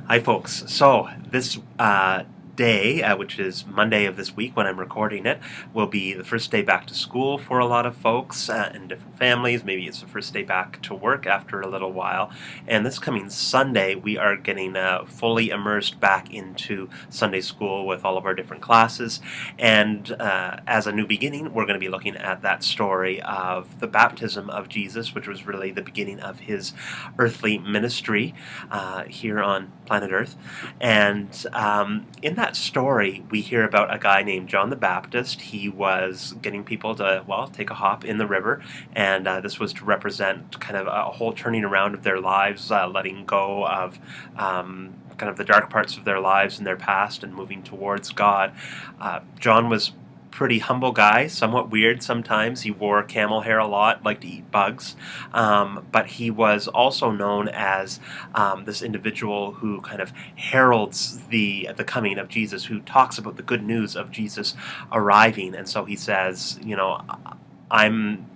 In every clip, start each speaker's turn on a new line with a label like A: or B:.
A: Hi, folks. So this day, which is Monday of this week when I'm recording it, will be the first day back to school for a lot of folks in different families. Maybe it's the first day back to work after a little while. And this coming Sunday, we are getting fully immersed back into Sunday school with all of our different classes. And as a new beginning, we're going to be looking at that story of the baptism of Jesus, which was really the beginning of his earthly ministry here on planet Earth. And in that story, we hear about a guy named John the Baptist. He was getting people to, take a hop in the river, and this was to represent kind of a whole turning around of their lives, letting go of kind of the dark parts of their lives and their past and moving towards God. John was pretty humble guy, somewhat weird sometimes. He wore camel hair a lot, liked to eat bugs, but he was also known as this individual who kind of heralds the coming of Jesus, who talks about the good news of Jesus arriving. And so he says, I'm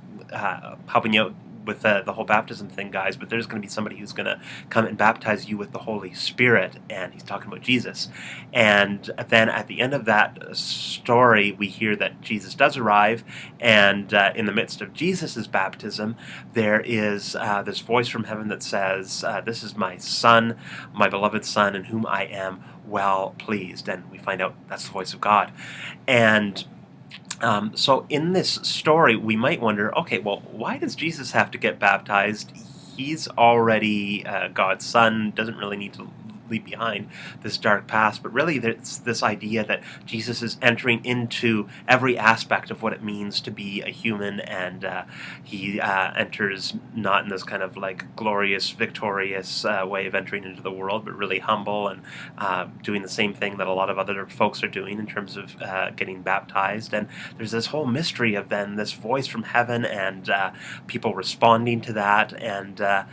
A: helping you out with the whole baptism thing, guys, but there's going to be somebody who's going to come and baptize you with the Holy Spirit, and he's talking about Jesus. And then at the end of that story, we hear that Jesus does arrive, and in the midst of Jesus's baptism, there is this voice from heaven that says, "This is my Son, my beloved Son, in whom I am well pleased." And we find out that's the voice of God. And so in this story, we might wonder, okay, well, why does Jesus have to get baptized? He's already God's son, doesn't really need to leave behind this dark past. But really, it's this idea that Jesus is entering into every aspect of what it means to be a human, and he enters not in this kind of like glorious, victorious way of entering into the world, but really humble and doing the same thing that a lot of other folks are doing in terms of getting baptized. And there's this whole mystery of then this voice from heaven and people responding to that. And there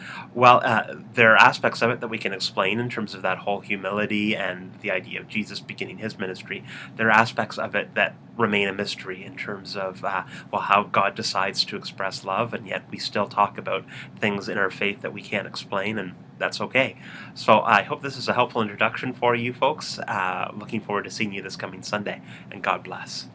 A: are aspects of it that we can explain in terms of that whole humility and the idea of Jesus beginning his ministry. There are aspects of it that remain a mystery in terms of how God decides to express love, and yet we still talk about things in our faith that we can't explain, and that's okay. So I hope this is a helpful introduction for you folks. Looking forward to seeing you this coming Sunday, and God bless.